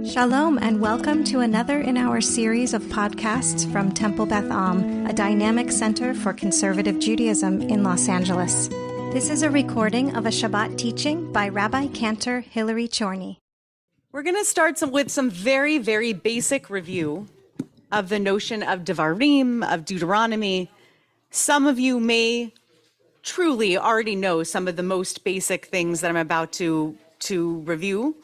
Shalom and welcome to another in our series of podcasts from Temple Beth Am, a dynamic center for conservative Judaism in Los Angeles. This is a recording of a Shabbat teaching by Rabbi-Cantor Chorny. We're going to start with some very, very basic review of the notion of Devarim, of Deuteronomy. Some of you may truly already know some of the most basic things that I'm about to review,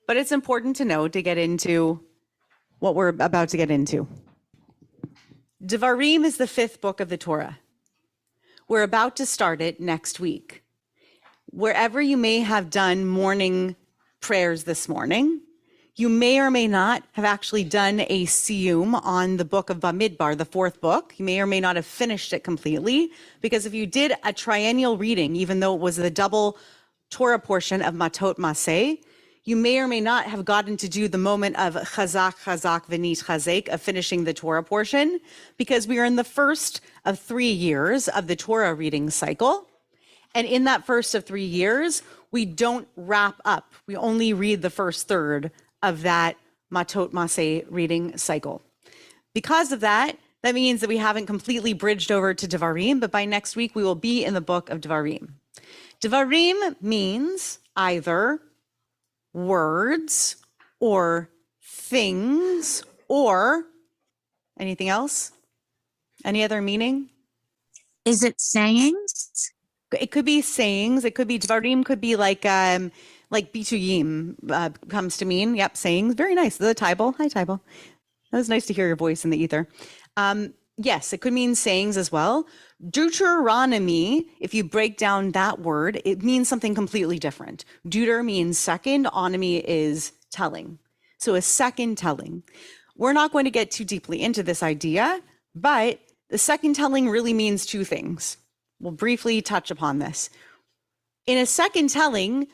but it's important to know to get into what we're about to get into. Devarim is the fifth book of the Torah. We're about to start it next week. Wherever you may have done morning prayers this morning, you may or may not have actually done a siyum on the book of Bamidbar, the fourth book. You may or may not have finished it completely, because if you did a triennial reading, even though it was the double Torah portion of Matot Maseh, you may or may not have gotten to do the moment of chazak, chazak, v'nit chazek, of finishing the Torah portion, because we are in the first of 3 years of the Torah reading cycle. And in that first of 3 years, we don't wrap up. We only read the first third of that Matot Maseh reading cycle. Because of that, that means that we haven't completely bridged over to Devarim, but by next week, we will be in the book of Devarim. Devarim means either words or things or anything else? Any other meaning? Is it sayings? It could be sayings. It could be Devarim, could be like bituyim comes to mean. Yep, sayings. Very nice. The Tybal. Hi, Tybal. That was nice to hear your voice in the ether. Yes, it could mean sayings as well. Deuteronomy, if you break down that word, it means something completely different. Deuter means second, onomy is telling. So a second telling. We're not going to get too deeply into this idea, but the second telling really means two things. We'll briefly touch upon this. In a second telling,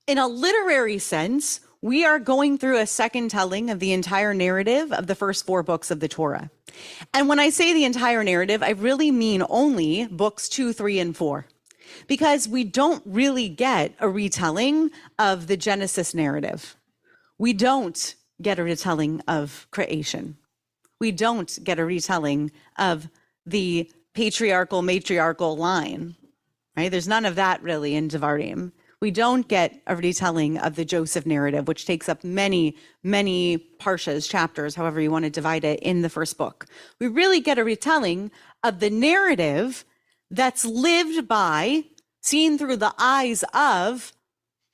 in a literary sense, we are going through a second telling of the entire narrative of the first 4 books of the Torah. And when I say the entire narrative, I really mean only books 2, 3, and 4, because we don't really get a retelling of the Genesis narrative. We don't get a retelling of creation. We don't get a retelling of the patriarchal, matriarchal line, right? There's none of that really in Devarim. We don't get a retelling of the Joseph narrative, which takes up many, many parshas, chapters, however you want to divide it, in the first book. We really get a retelling of the narrative that's lived by, seen through the eyes of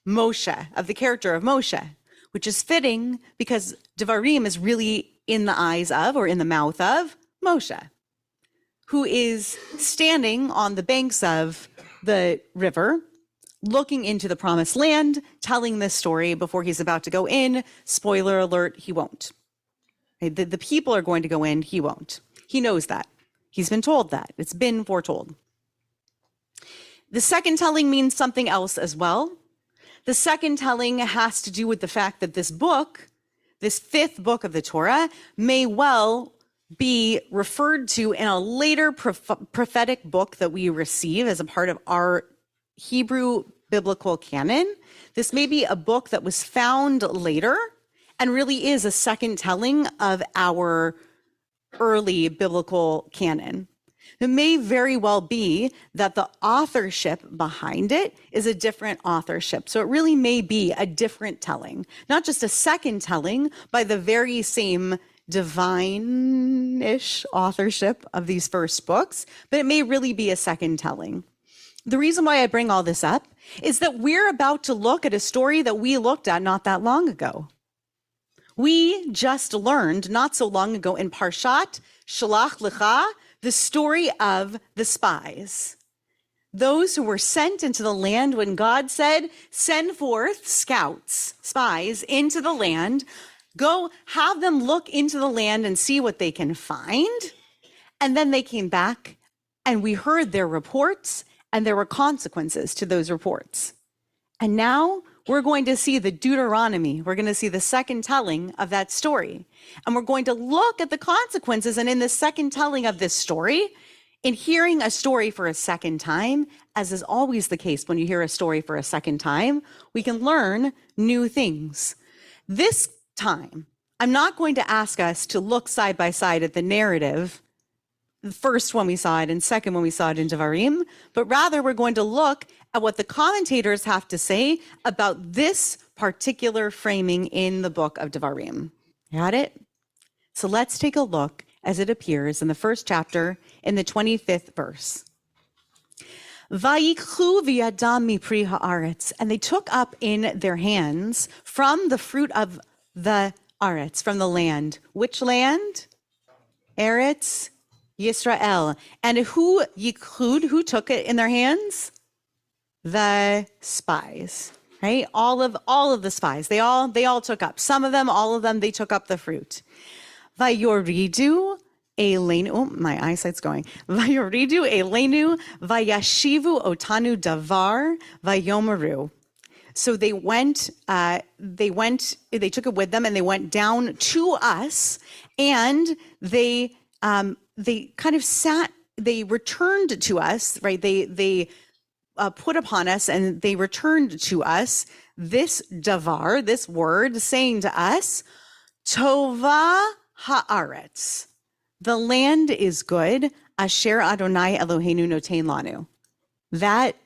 Moshe, of the character of Moshe, which is fitting because Devarim is really in the eyes of, or in the mouth of, Moshe, who is standing on the banks of the river, looking into the promised land, telling this story before he's about to go in. Spoiler alert, he won't. The people are going to go in, he won't. He knows that. He's been told that. It's been foretold. The second telling means something else as well. The second telling has to do with the fact that this book, this fifth book of the Torah, may well be referred to in a later prophetic book that we receive as a part of our Hebrew biblical canon. This may be a book that was found later and really is a second telling of our early biblical canon. It may very well be that the authorship behind it is a different authorship. So it really may be a different telling, not just a second telling by the very same divine-ish authorship of these first books, but it may really be a second telling. The reason why I bring all this up is that we're about to look at a story that we looked at not that long ago. We just learned not so long ago in Parshat Shalach Lecha the story of the spies. Those who were sent into the land when God said, send forth scouts, spies, into the land, go have them look into the land and see what they can find. And then they came back and we heard their reports, and there were consequences to those reports. And now we're going to see the Deuteronomy. We're going to see the second telling of that story. And we're going to look at the consequences. And in the second telling of this story, in hearing a story for a second time, as is always the case when you hear a story for a second time, we can learn new things. This time, I'm not going to ask us to look side by side at the narrative, the first when we saw it and second when we saw it in Devarim, but rather we're going to look at what the commentators have to say about this particular framing in the book of Devarim. Got it? So let's take a look as it appears in the first chapter in the 25th verse. Vayikchu v'yadam mipri haaretz, and they took up in their hands from the fruit of the aretz, from the land. Which land? Eretz Yisrael. And who yichud, who took it in their hands? The spies, right? All of the spies. They all took up. Some of them, all of them, they took up the fruit. Vayoridu Elenu, my eyesight's going. Vayoridu Elenu, vayashivu otanu davar, vayomeru. So they took it with them and they went down to us, and they kind of sat, they returned to us, right? They put upon us and they returned to us this davar, this word, saying to us, Tova haaretz. The land is good, asher Adonai Eloheinu notein lanu. That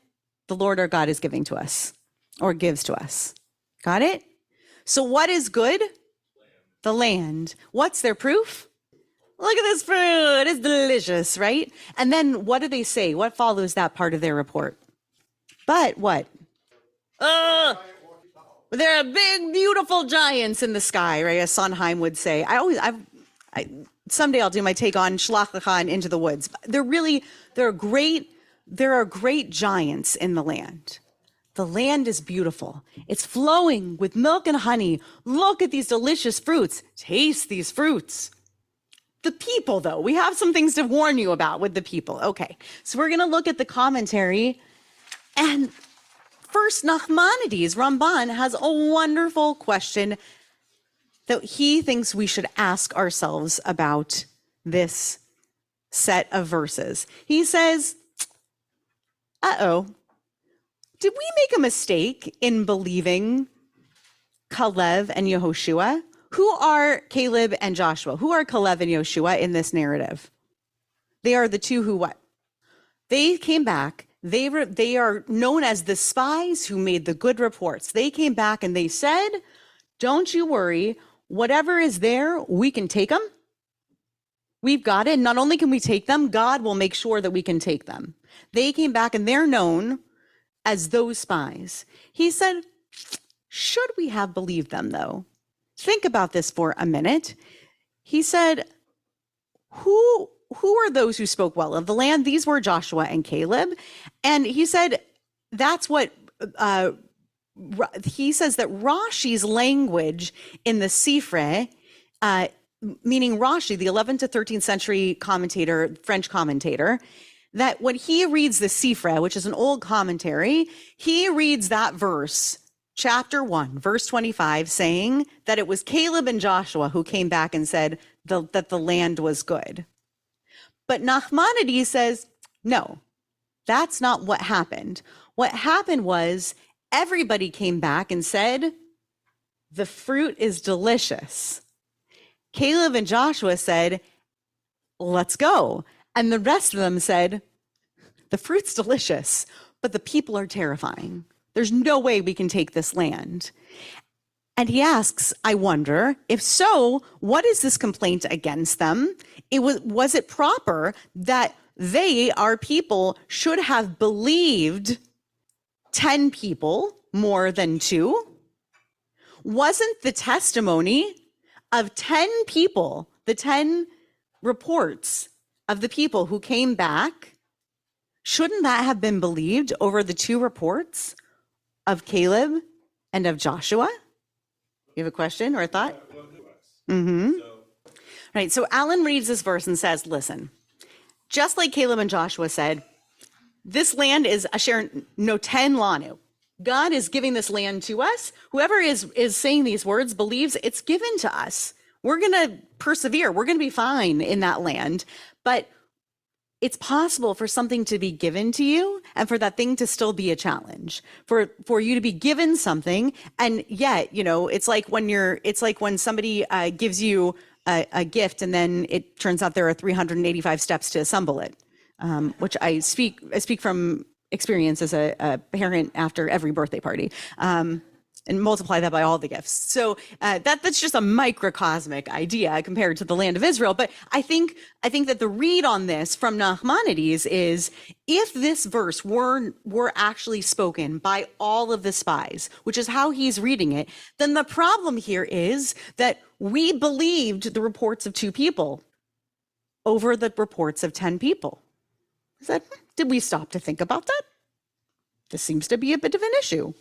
the Lord our God is giving to us, or gives to us. Got it? So what is good? The land. What's their proof? Look at this fruit. It's delicious, right? And then what do they say? What follows that part of their report? But what? There are big, beautiful giants in the sky, right? As Sondheim would say. Someday I'll do my take on Shlach Lecha and Into the Woods. There are great giants in the land. The land is beautiful. It's flowing with milk and honey. Look at these delicious fruits. Taste these fruits. The people, though, we have some things to warn you about with the people. Okay, so we're going to look at the commentary. And first, Nachmanides, Ramban, has a wonderful question that he thinks we should ask ourselves about this set of verses. He says, did we make a mistake in believing Caleb and Yehoshua? Who are Caleb and Joshua? Who are Caleb and Yehoshua in this narrative? They are the two who what? They came back. They are known as the spies who made the good reports. They came back and they said, don't you worry. Whatever is there, we can take them. We've got it. Not only can we take them, God will make sure that we can take them. They came back and they're known as those spies. He said, should we have believed them, though? Think about this for a minute. He said, who are those who spoke well of the land? These were Joshua and Caleb. And he said, that's what, he says that Rashi's language in the Sifre, meaning Rashi, the 11th to 13th century commentator, French commentator, that when he reads the Sifre, which is an old commentary, he reads that verse, chapter 1, verse 25, saying that it was Caleb and Joshua who came back and said that the land was good. But Nachmanides says, no, that's not what happened. What happened was everybody came back and said, the fruit is delicious. Caleb and Joshua said, let's go. And the rest of them said, the fruit's delicious, but the people are terrifying. There's no way we can take this land. And he asks, I wonder, if so, what is this complaint against them? Was it proper that they, our people, should have believed 10 people more than 2? Wasn't the testimony of 10 people, the 10 reports of the people who came back, shouldn't that have been believed over the 2 reports of Caleb and of Joshua? You have a question or a thought? Right, so Alan reads this verse and says, listen, just like Caleb and Joshua said, this land is asher noten lanu. God is giving this land to us. Whoever is saying these words believes it's given to us. We're going to persevere. We're going to be fine in that land. But it's possible for something to be given to you and for that thing to still be a challenge, for you to be given something. And yet, it's like when somebody gives you a gift and then it turns out there are 385 steps to assemble it, which I speak from experience as a parent after every birthday party. And multiply that by all the gifts. So that's just a microcosmic idea compared to the land of Israel. But I think that the read on this from Nachmanides is, if this verse were actually spoken by all of the spies, which is how he's reading it, then the problem here is that we believed the reports of 2 people over the reports of 10 people. Did we stop to think about that? This seems to be a bit of an issue.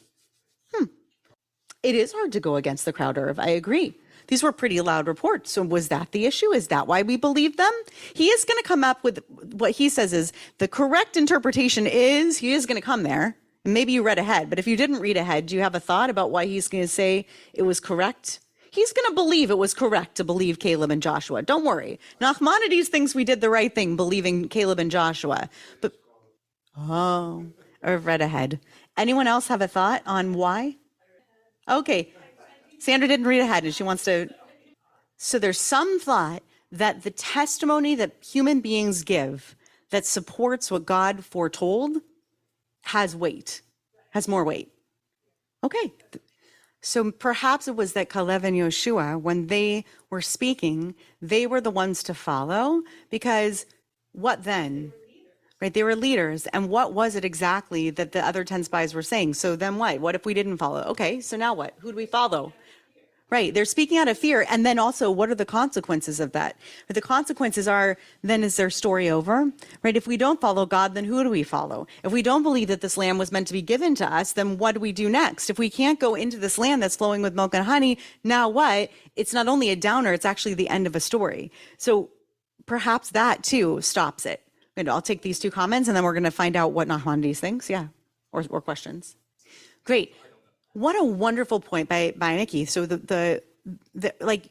It is hard to go against the crowd, Irv. I agree. These were pretty loud reports. So was that the issue? Is that why we believed them? He is going to come up with what he says is the correct interpretation is, he is going to come there. And maybe you read ahead, but if you didn't read ahead, do you have a thought about why he's going to say it was correct? He's going to believe it was correct to believe Caleb and Joshua. Don't worry. Nachmanides thinks we did the right thing believing Caleb and Joshua. But, I've read ahead. Anyone else have a thought on why? Okay, Sandra didn't read ahead and she wants to. So there's some thought that the testimony that human beings give that supports what God foretold has weight, has more weight. Okay, so perhaps it was that Caleb and Yoshua, when they were speaking, they were the ones to follow, because what then? Right, they were leaders. And what was it exactly that the other 10 spies were saying? So then what? What if we didn't follow? Okay, so now what? Who do we follow? Right, they're speaking out of fear. And then also, what are the consequences of that? The consequences are, then is their story over? Right, if we don't follow God, then who do we follow? If we don't believe that this land was meant to be given to us, then what do we do next? If we can't go into this land that's flowing with milk and honey, now what? It's not only a downer, it's actually the end of a story. So perhaps that too stops it. And I'll take these 2 comments and then we're going to find out what Nachmanides thinks. Yeah. Or questions. Great. What a wonderful point by Nikki. So the like,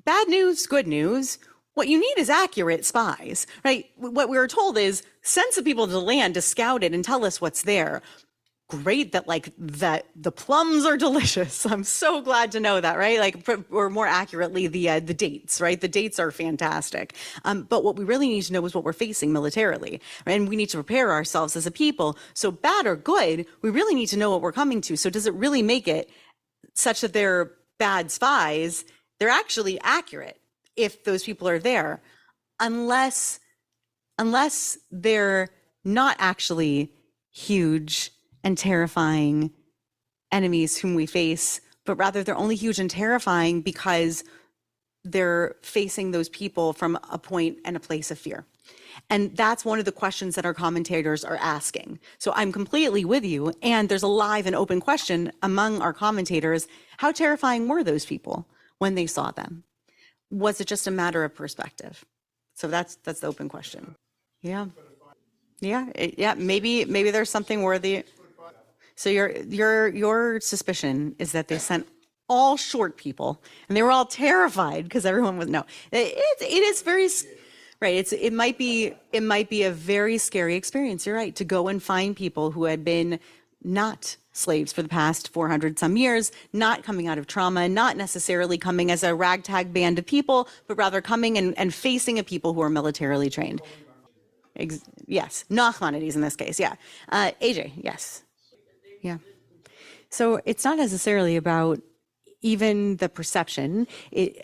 bad news, good news. What you need is accurate spies, right? What we were told is send some people to the land to scout it and tell us what's there. Great that the plums are delicious. I'm so glad to know that, right? Or more accurately, the dates, right? The dates are fantastic. But what we really need to know is what we're facing militarily, right? And we need to prepare ourselves as a people. So bad or good, we really need to know what we're coming to. So does it really make it such that they're bad spies? They're actually accurate if those people are there, unless they're not actually huge and terrifying enemies whom we face, but rather they're only huge and terrifying because they're facing those people from a point and a place of fear. And that's one of the questions that our commentators are asking. So I'm completely with you. And there's a live and open question among our commentators. How terrifying were those people when they saw them? Was it just a matter of perspective? So that's the open question. Yeah. Maybe there's something worthy. So your suspicion is that they sent all short people and they were all terrified because everyone was it is very right. It might be a very scary experience. You're right, to go and find people who had been not slaves for the past 400 some years, not coming out of trauma, not necessarily coming as a ragtag band of people, but rather coming and facing a people who are militarily trained. Yes, Nachmanides in this case. Yeah, AJ. Yes. Yeah. So it's not necessarily about even the perception,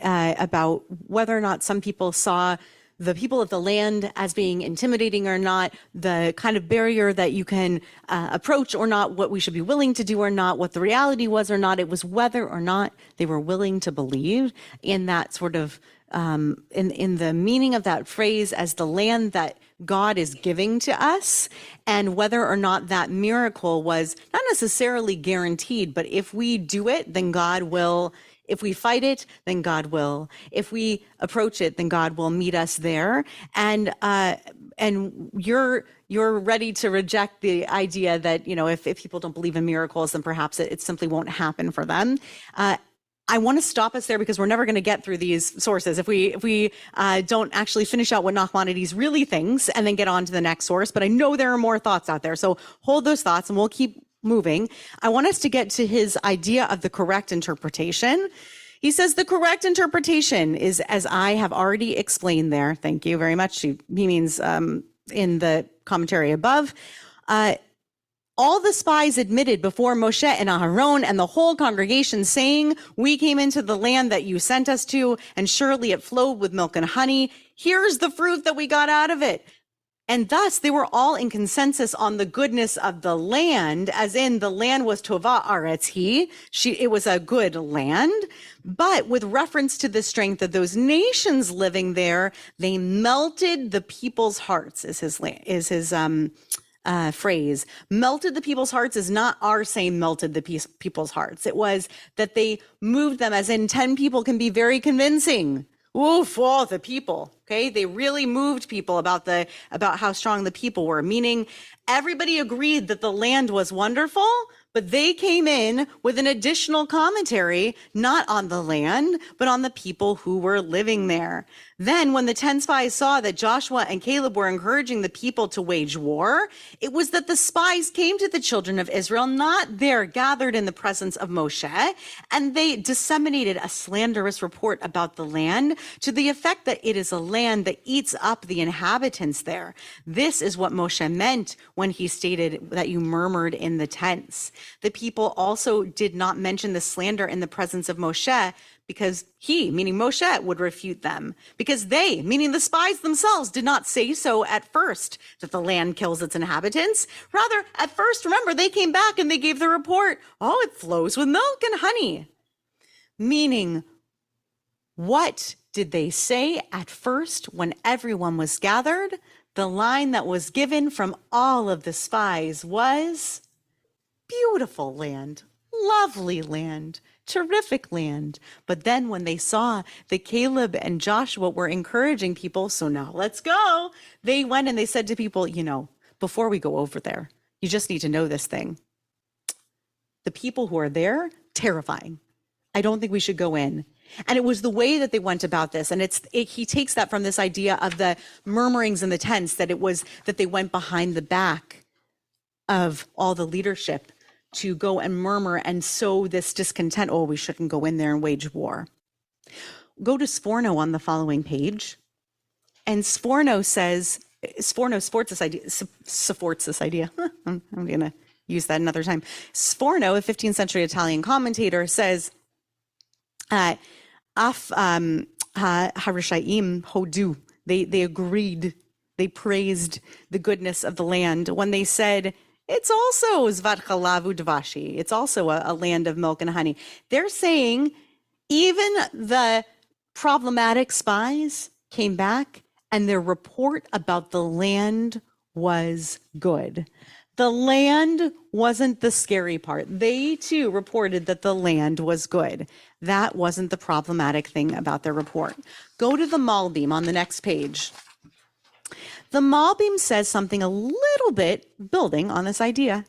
about whether or not some people saw the people of the land as being intimidating or not, the kind of barrier that you can approach or not, what we should be willing to do or not, what the reality was or not. It was whether or not they were willing to believe in that sort of, in the meaning of that phrase as the land that God is giving to us, and whether or not that miracle was not necessarily guaranteed, but if we do it, then God will. If we fight it, then God will. If we approach it, then God will meet us there. And you're ready to reject the idea that, if people don't believe in miracles, then perhaps it simply won't happen for them. I want to stop us there because we're never going to get through these sources if we don't actually finish out what Nachmanides really thinks and then get on to the next source. But I know there are more thoughts out there. So hold those thoughts and we'll keep moving. I want us to get to his idea of the correct interpretation. He says the correct interpretation is, as I have already explained there. Thank you very much. He means in the commentary above. All the spies admitted before Moshe and Aharon and the whole congregation, saying, we came into the land that you sent us to, and surely it flowed with milk and honey. Here's the fruit that we got out of it. And thus they were all in consensus on the goodness of the land, as in the land was tova aretz hi. It was a good land. But with reference to the strength of those nations living there, they melted the people's hearts, is his phrase. Melted the people's hearts is not our saying melted the people's hearts. It was that they moved them, as in 10 people can be very convincing. Oof, oh, the people. Okay, they really moved people about how strong the people were, meaning everybody agreed that the land was wonderful, but they came in with an additional commentary, not on the land, but on the people who were living there. Then when the 10 spies saw that Joshua and Caleb were encouraging the people to wage war, it was that the spies came to the children of Israel, not there gathered in the presence of Moshe, and they disseminated a slanderous report about the land to the effect that it is a land that eats up the inhabitants there. This is what Moshe meant when he stated that you murmured in the tents. The people also did not mention the slander in the presence of Moshe, because he, meaning Moshe, would refute them. Because they, meaning the spies themselves, did not say so at first, that the land kills its inhabitants. Rather, at first, remember, they came back and they gave the report, oh, it flows with milk and honey. Meaning, what did they say at first when everyone was gathered? The line that was given from all of the spies was, beautiful land, lovely land, terrific land. But then when they saw that Caleb and Joshua were encouraging people, so now let's go, they went and they said to people, before we go over there, you just need to know this thing. The people who are there, terrifying. I don't think we should go in. And it was the way that they went about this. And he takes that from this idea of the murmurings in the tents, that it was that they went behind the back of all the leadership to go and murmur and sow this discontent. Oh, we shouldn't go in there and wage war. Go to Sforno on the following page. And Sforno supports this idea. I'm going to use that another time. Sforno, a 15th century Italian commentator, says, Af Harishayim Hodu. They agreed, they praised the goodness of the land when they said, it's also Zvat Chalavu Dvashi. It's also a land of milk and honey. They're saying even the problematic spies came back and their report about the land was good. The land wasn't the scary part. They too reported that the land was good. That wasn't the problematic thing about their report. Go to the Malbim on the next page. The Malbim says something a little bit building on this idea.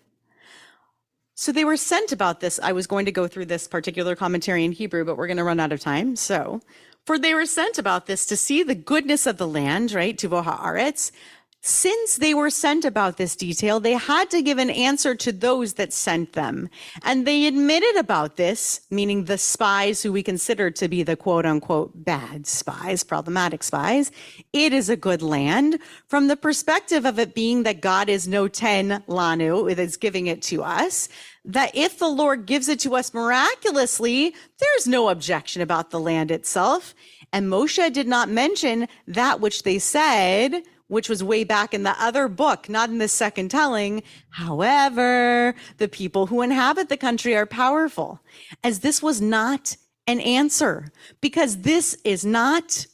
So they were sent about this. I was going to go through this particular commentary in Hebrew, but we're going to run out of time. For they were sent about this to see the goodness of the land, right? Tuvo haaretz. Since they were sent about this detail, they had to give an answer to those that sent them. And they admitted about this, meaning the spies who we consider to be the quote unquote bad spies, problematic spies. It is a good land from the perspective of it being that God is noten lanu, it is giving it to us. That if the Lord gives it to us miraculously, there's no objection about the land itself. And Moshe did not mention that which they said, which was way back in the other book, not in the second telling. However, the people who inhabit the country are powerful, as this was not an answer, because this is not,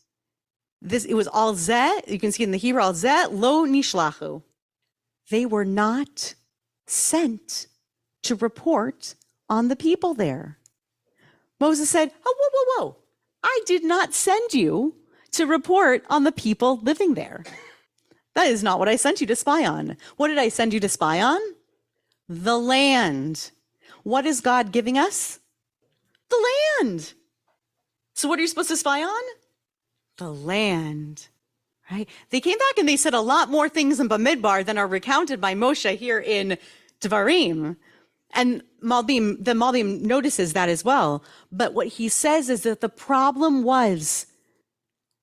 it was al zeh, you can see in the Hebrew, al zeh lo nishlachu. They were not sent to report on the people there. Moses said, oh, whoa, whoa, whoa. I did not send you to report on the people living there. That is not what I sent you to spy on. What did I send you to spy on? The land. What is God giving us? The land. So what are you supposed to spy on? The land, right? They came back and they said a lot more things in Bamidbar than are recounted by Moshe here in Devarim. And the Malbim notices that as well. But what he says is that the problem was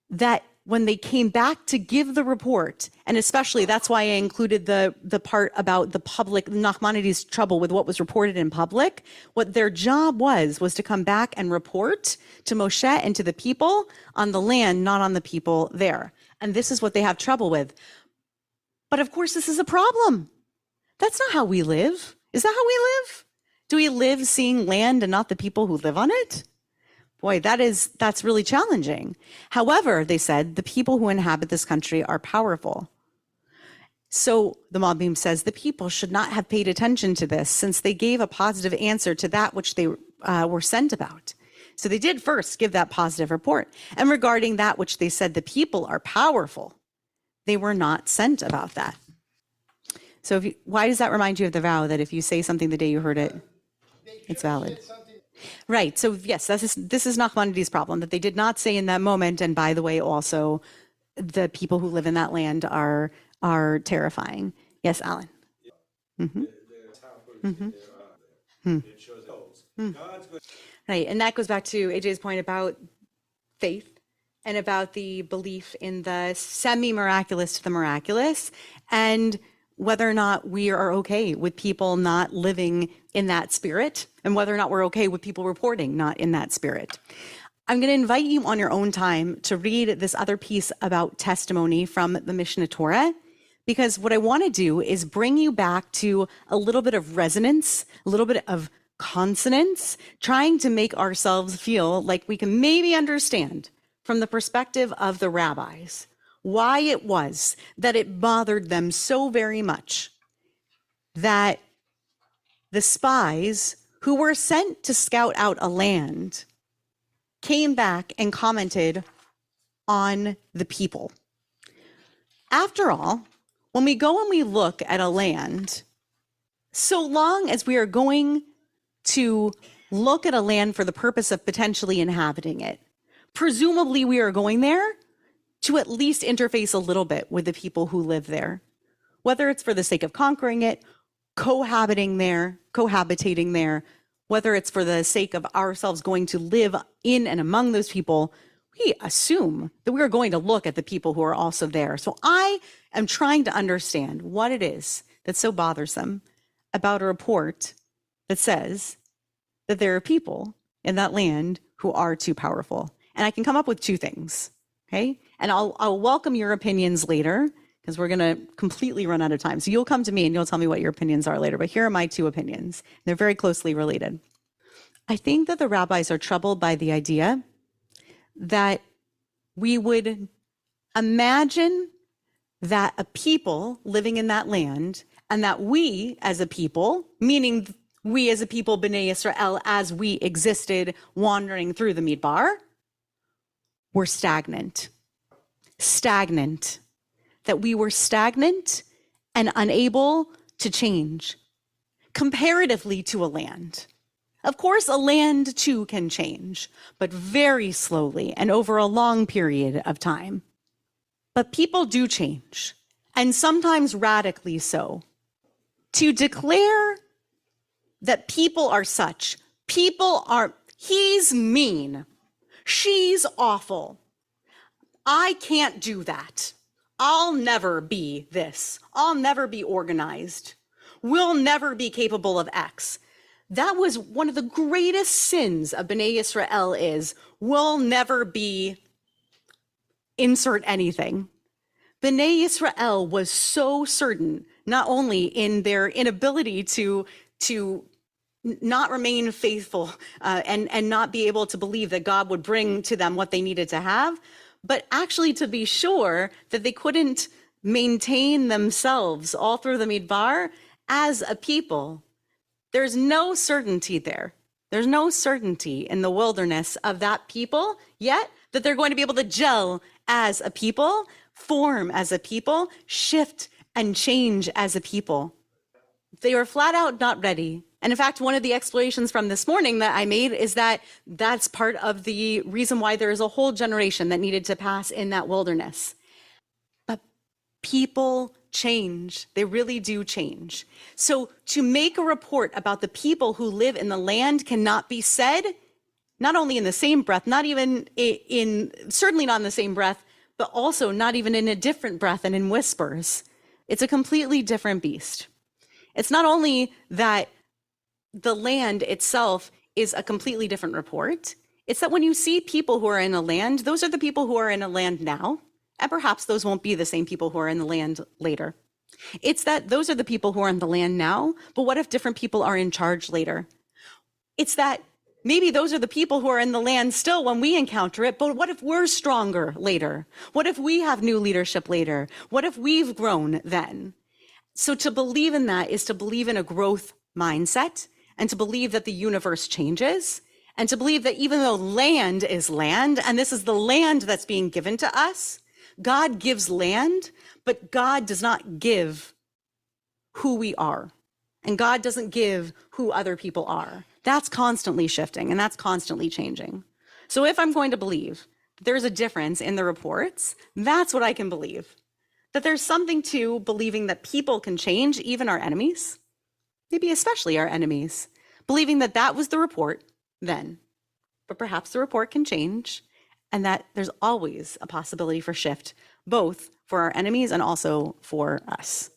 that when they came back to give the report, and especially that's why I included the part about the public, Nachmanides' trouble with what was reported in public, what their job was to come back and report to Moshe and to the people on the land, not on the people there. And this is what they have trouble with. But of course, this is a problem. That's not how we live. Is that how we live? Do we live seeing land and not the people who live on it? Boy, that's really challenging. However, they said, the people who inhabit this country are powerful. So the Malbim says the people should not have paid attention to this since they gave a positive answer to that which they were sent about. So they did first give that positive report. And regarding that which they said the people are powerful, they were not sent about that. So why does that remind you of the vow that if you say something the day you heard it, it's valid? Right. So yes, this is Nachmanides' problem, that they did not say in that moment. And by the way, also the people who live in that land are terrifying. Yes, Alan. Mm-hmm. Right. And that goes back to AJ's point about faith and about the belief in the semi-miraculous to the miraculous, and whether or not we are okay with people not living in that spirit, and whether or not we're okay with people reporting not in that spirit. I'm going to invite you on your own time to read this other piece about testimony from the Mishnah Torah, because what I want to do is bring you back to a little bit of resonance, a little bit of consonance, trying to make ourselves feel like we can maybe understand from the perspective of the rabbis why it was that it bothered them so very much that the spies who were sent to scout out a land came back and commented on the people. After all, when we go and we look at a land, so long as we are going to look at a land for the purpose of potentially inhabiting it, presumably we are going there to at least interface a little bit with the people who live there, whether it's for the sake of conquering it, cohabitating there, whether it's for the sake of ourselves going to live in and among those people. We assume that we are going to look at the people who are also there. So I am trying to understand what it is that's so bothersome about a report that says that there are people in that land who are too powerful. And I can come up with two things, okay? And I'll welcome your opinions later, because we're going to completely run out of time. So you'll come to me and you'll tell me what your opinions are later. But here are my two opinions. They're very closely related. I think that the rabbis are troubled by the idea that we would imagine that a people living in that land, and that we as a people, meaning we as a people, Bnei Yisrael, as we existed wandering through the Midbar, were stagnant, that we were stagnant and unable to change comparatively to a land. Of course, a land too can change, but very slowly and over a long period of time. But people do change, and sometimes radically so. To declare that people are such, he's mean, she's awful, I can't do that, I'll never be this, I'll never be organized, we'll never be capable of X. That was one of the greatest sins of Bnei Yisrael, is we'll never be insert anything. Bnei Yisrael was so certain, not only in their inability to not remain faithful and not be able to believe that God would bring to them what they needed to have, but actually to be sure that they couldn't maintain themselves all through the Midbar as a people. There's no certainty there. There's no certainty in the wilderness of that people yet that they're going to be able to gel as a people, form as a people, shift and change as a people. They were flat out not ready And in fact, one of the explorations from this morning that I made is that that's part of the reason why there is a whole generation that needed to pass in that wilderness. But people change. They really do change. So to make a report about the people who live in the land cannot be said, not only in the same breath, not even certainly not in the same breath, but also not even in a different breath and in whispers. It's a completely different beast. It's not only that the land itself is a completely different report. It's that when you see people who are in a land, those are the people who are in a land now, and perhaps those won't be the same people who are in the land later. It's that those are the people who are in the land now, but what if different people are in charge later? It's that maybe those are the people who are in the land still when we encounter it, but what if we're stronger later? What if we have new leadership later? What if we've grown then? So to believe in that is to believe in a growth mindset, and to believe that the universe changes, and to believe that even though land is land, and this is the land that's being given to us, God gives land, but God does not give who we are. And God doesn't give who other people are. That's constantly shifting, and that's constantly changing. So if I'm going to believe there's a difference in the reports, that's what I can believe. That there's something to believing that people can change, even our enemies, maybe especially our enemies, believing that that was the report then, but perhaps the report can change, and that there's always a possibility for shift, both for our enemies and also for us.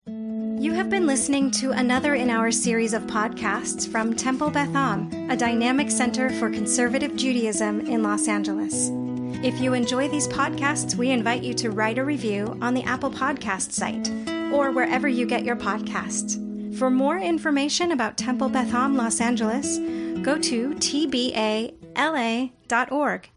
You have been listening to another in our series of podcasts from Temple Beth Am, a dynamic center for conservative Judaism in Los Angeles. If you enjoy these podcasts, we invite you to write a review on the Apple Podcast site or wherever you get your podcasts. For more information about Temple Beth Am Los Angeles, go to tbala.org.